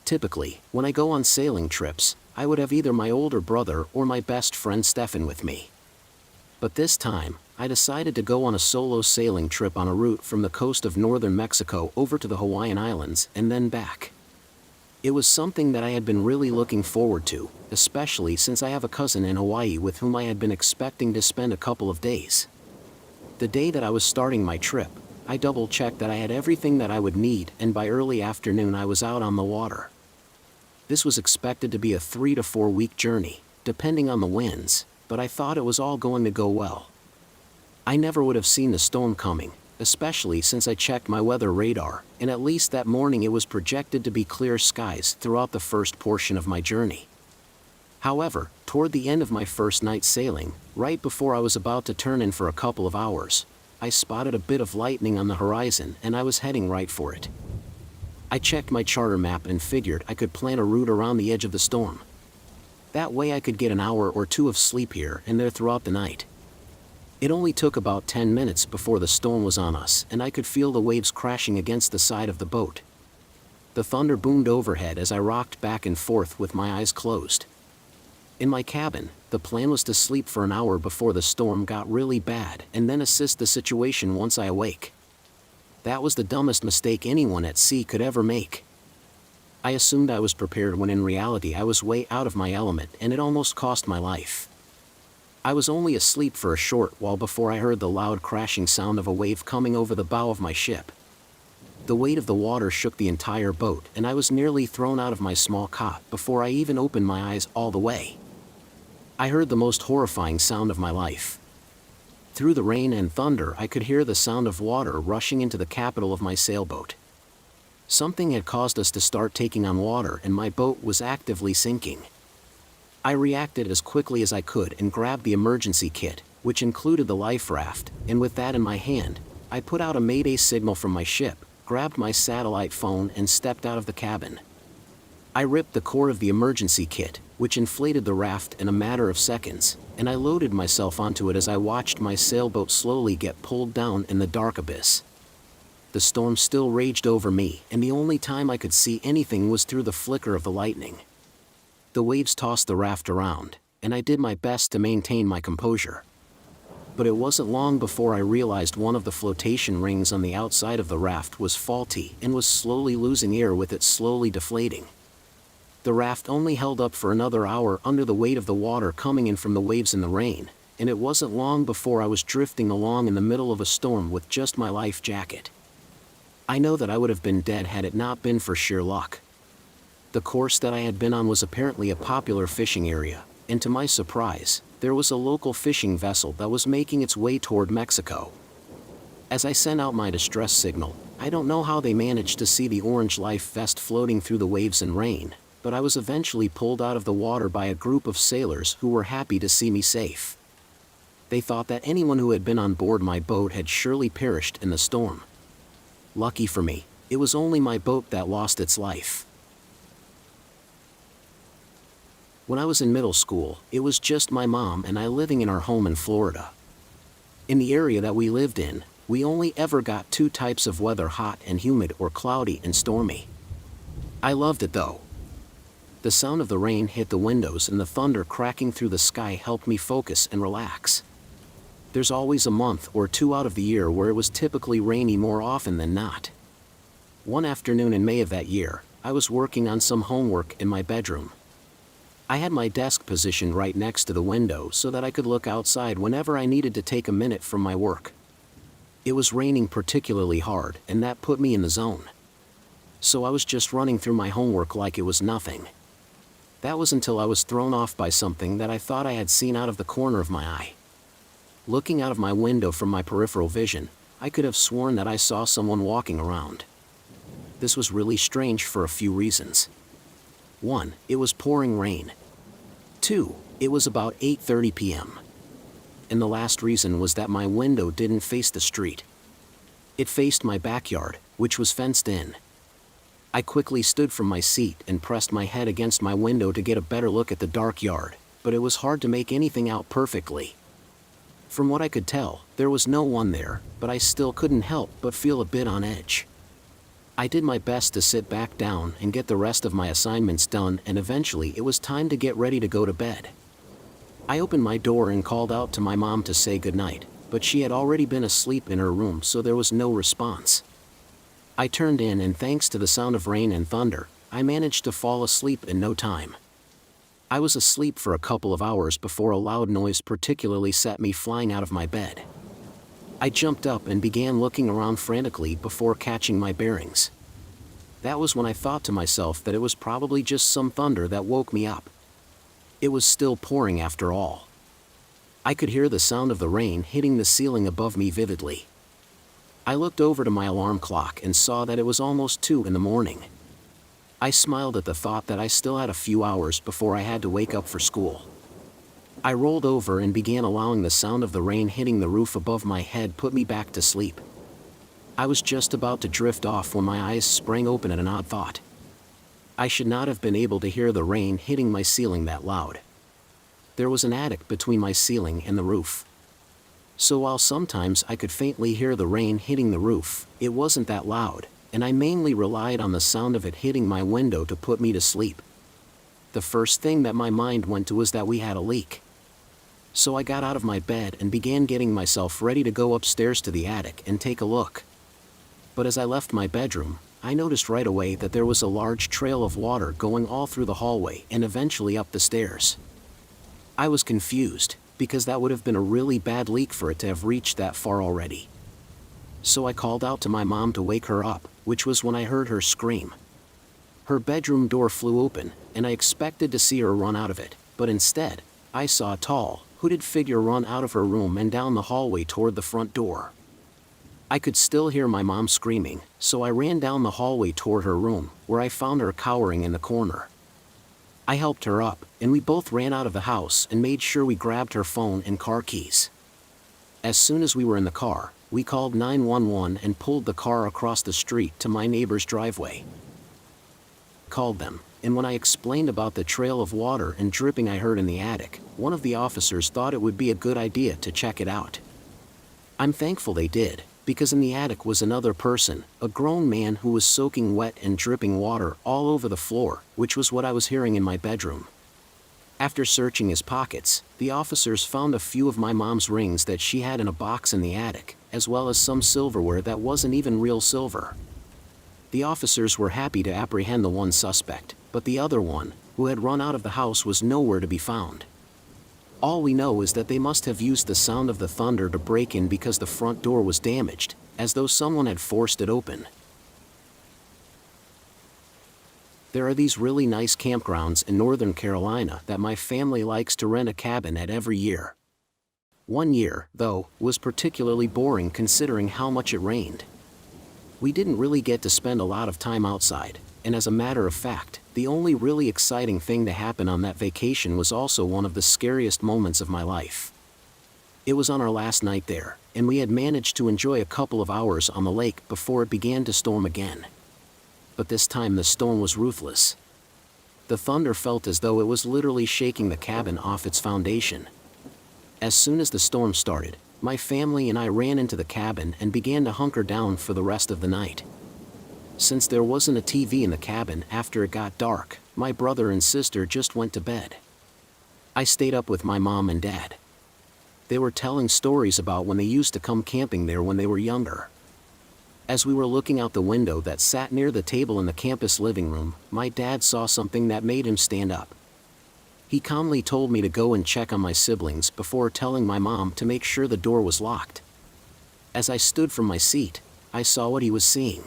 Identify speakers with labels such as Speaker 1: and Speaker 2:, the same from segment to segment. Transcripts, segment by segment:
Speaker 1: Typically, when I go on sailing trips, I would have either my older brother or my best friend Stefan with me. But this time, I decided to go on a solo sailing trip on a route from the coast of northern Mexico over to the Hawaiian Islands and then back. It was something that I had been really looking forward to, especially since I have a cousin in Hawaii with whom I had been expecting to spend a couple of days. The day that I was starting my trip, I double-checked that I had everything that I would need, and by early afternoon I was out on the water. This was expected to be a 3 to 4 week journey, depending on the winds, but I thought it was all going to go well. I never would have seen the storm coming, especially since I checked my weather radar, and at least that morning it was projected to be clear skies throughout the first portion of my journey. However, toward the end of my first night sailing, right before I was about to turn in for a couple of hours, I spotted a bit of lightning on the horizon and I was heading right for it. I checked my charter map and figured I could plan a route around the edge of the storm. That way I could get an hour or two of sleep here and there throughout the night. It only took about 10 minutes before the storm was on us and I could feel the waves crashing against the side of the boat. The thunder boomed overhead as I rocked back and forth with my eyes closed. In my cabin, the plan was to sleep for an hour before the storm got really bad and then assess the situation once I awake. That was the dumbest mistake anyone at sea could ever make. I assumed I was prepared when in reality I was way out of my element and it almost cost my life. I was only asleep for a short while before I heard the loud crashing sound of a wave coming over the bow of my ship. The weight of the water shook the entire boat and I was nearly thrown out of my small cot before I even opened my eyes all the way. I heard the most horrifying sound of my life. Through the rain and thunder I could hear the sound of water rushing into the capital of my sailboat. Something had caused us to start taking on water and my boat was actively sinking. I reacted as quickly as I could and grabbed the emergency kit, which included the life raft, and with that in my hand, I put out a mayday signal from my ship, grabbed my satellite phone and stepped out of the cabin. I ripped the core of the emergency kit, which inflated the raft in a matter of seconds, and I loaded myself onto it as I watched my sailboat slowly get pulled down in the dark abyss. The storm still raged over me, and the only time I could see anything was through the flicker of the lightning. The waves tossed the raft around, and I did my best to maintain my composure. But it wasn't long before I realized one of the flotation rings on the outside of the raft was faulty and was slowly losing air with it slowly deflating. The raft only held up for another hour under the weight of the water coming in from the waves and the rain, and it wasn't long before I was drifting along in the middle of a storm with just my life jacket. I know that I would have been dead had it not been for sheer luck. The course that I had been on was apparently a popular fishing area, and to my surprise, there was a local fishing vessel that was making its way toward Mexico. As I sent out my distress signal, I don't know how they managed to see the orange life vest floating through the waves and rain, but I was eventually pulled out of the water by a group of sailors who were happy to see me safe. They thought that anyone who had been on board my boat had surely perished in the storm. Lucky for me, it was only my boat that lost its life. When I was in middle school, it was just my mom and I living in our home in Florida. In the area that we lived in, we only ever got 2 types of weather: hot and humid or cloudy and stormy. I loved it though. The sound of the rain hit the windows and the thunder cracking through the sky helped me focus and relax. There's always a month or 2 out of the year where it was typically rainy more often than not. One afternoon in May of that year, I was working on some homework in my bedroom. I had my desk positioned right next to the window so that I could look outside whenever I needed to take a minute from my work. It was raining particularly hard and that put me in the zone. So I was just running through my homework like it was nothing. That was until I was thrown off by something that I thought I had seen out of the corner of my eye. Looking out of my window from my peripheral vision, I could have sworn that I saw someone walking around. This was really strange for a few reasons. 1, it was pouring rain. 2, it was about 8:30 p.m. And the last reason was that my window didn't face the street. It faced my backyard, which was fenced in. I quickly stood from my seat and pressed my head against my window to get a better look at the dark yard, but it was hard to make anything out perfectly. From what I could tell, there was no one there, but I still couldn't help but feel a bit on edge. I did my best to sit back down and get the rest of my assignments done, and eventually it was time to get ready to go to bed. I opened my door and called out to my mom to say goodnight, but she had already been asleep in her room, so there was no response. I turned in, and thanks to the sound of rain and thunder, I managed to fall asleep in no time. I was asleep for a couple of hours before a loud noise particularly set me flying out of my bed. I jumped up and began looking around frantically before catching my bearings. That was when I thought to myself that it was probably just some thunder that woke me up. It was still pouring after all. I could hear the sound of the rain hitting the ceiling above me vividly. I looked over to my alarm clock and saw that it was almost 2 in the morning. I smiled at the thought that I still had a few hours before I had to wake up for school. I rolled over and began allowing the sound of the rain hitting the roof above my head put me back to sleep. I was just about to drift off when my eyes sprang open at an odd thought. I should not have been able to hear the rain hitting my ceiling that loud. There was an attic between my ceiling and the roof. So while sometimes I could faintly hear the rain hitting the roof, it wasn't that loud, and I mainly relied on the sound of it hitting my window to put me to sleep. The first thing that my mind went to was that we had a leak. So I got out of my bed and began getting myself ready to go upstairs to the attic and take a look. But as I left my bedroom, I noticed right away that there was a large trail of water going all through the hallway and eventually up the stairs. I was confused, because that would have been a really bad leak for it to have reached that far already. So I called out to my mom to wake her up, which was when I heard her scream. Her bedroom door flew open, and I expected to see her run out of it, but instead, I saw a tall, hooded figure run out of her room and down the hallway toward the front door. I could still hear my mom screaming, so I ran down the hallway toward her room, where I found her cowering in the corner. I helped her up, and we both ran out of the house and made sure we grabbed her phone and car keys. As soon as we were in the car, we called 911 and pulled the car across the street to my neighbor's driveway. Called them, and when I explained about the trail of water and dripping I heard in the attic, one of the officers thought it would be a good idea to check it out. I'm thankful they did, because in the attic was another person, a grown man who was soaking wet and dripping water all over the floor, which was what I was hearing in my bedroom. After searching his pockets, the officers found a few of my mom's rings that she had in a box in the attic, as well as some silverware that wasn't even real silver. The officers were happy to apprehend the one suspect, but the other one, who had run out of the house, was nowhere to be found. All we know is that they must have used the sound of the thunder to break in because the front door was damaged, as though someone had forced it open. There are these really nice campgrounds in Northern Carolina that my family likes to rent a cabin at every year. One year, though, was particularly boring considering how much it rained. We didn't really get to spend a lot of time outside, and as a matter of fact, the only really exciting thing to happen on that vacation was also one of the scariest moments of my life. It was on our last night there, and we had managed to enjoy a couple of hours on the lake before it began to storm again. But this time the storm was ruthless. The thunder felt as though it was literally shaking the cabin off its foundation. As soon as the storm started, my family and I ran into the cabin and began to hunker down for the rest of the night. Since there wasn't a TV in the cabin after it got dark, my brother and sister just went to bed. I stayed up with my mom and dad. They were telling stories about when they used to come camping there when they were younger. As we were looking out the window that sat near the table in the campus living room, my dad saw something that made him stand up. He calmly told me to go and check on my siblings before telling my mom to make sure the door was locked. As I stood from my seat, I saw what he was seeing.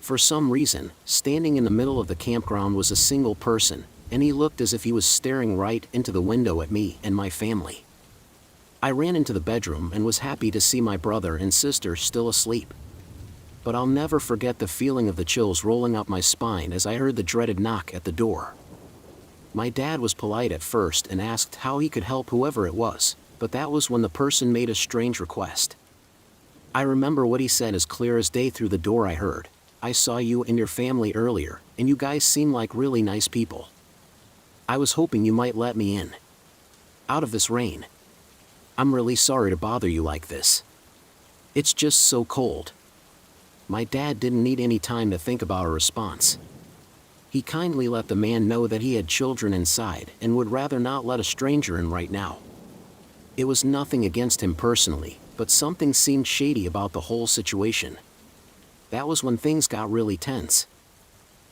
Speaker 1: For some reason, standing in the middle of the campground was a single person, and he looked as if he was staring right into the window at me and my family. I ran into the bedroom and was happy to see my brother and sister still asleep. But I'll never forget the feeling of the chills rolling up my spine as I heard the dreaded knock at the door. My dad was polite at first and asked how he could help whoever it was, but that was when the person made a strange request. I remember what he said as clear as day through the door I heard. "I saw you and your family earlier, and you guys seem like really nice people. I was hoping you might let me in. Out of this rain. I'm really sorry to bother you like this. It's just so cold." My dad didn't need any time to think about a response. He kindly let the man know that he had children inside and would rather not let a stranger in right now. It was nothing against him personally, but something seemed shady about the whole situation. That was when things got really tense.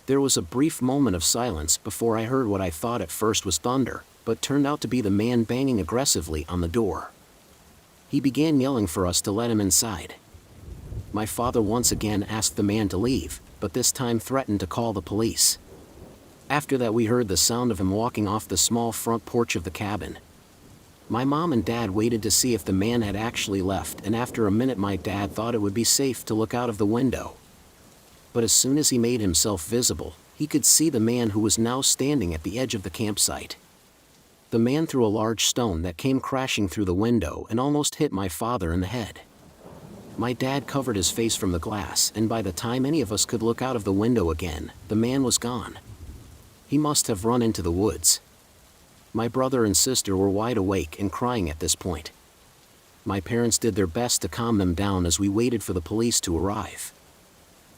Speaker 1: There was a brief moment of silence before I heard what I thought at first was thunder, but turned out to be the man banging aggressively on the door. He began yelling for us to let him inside. My father once again asked the man to leave, but this time threatened to call the police. After that, we heard the sound of him walking off the small front porch of the cabin. My mom and dad waited to see if the man had actually left, and after a minute my dad thought it would be safe to look out of the window. But as soon as he made himself visible, he could see the man who was now standing at the edge of the campsite. The man threw a large stone that came crashing through the window and almost hit my father in the head. My dad covered his face from the glass, and by the time any of us could look out of the window again, the man was gone. He must have run into the woods. My brother and sister were wide awake and crying at this point. My parents did their best to calm them down as we waited for the police to arrive.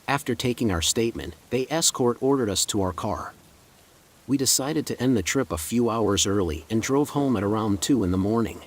Speaker 1: After taking our statement, they ordered us to our car. We decided to end the trip a few hours early and drove home at around 2 in the morning.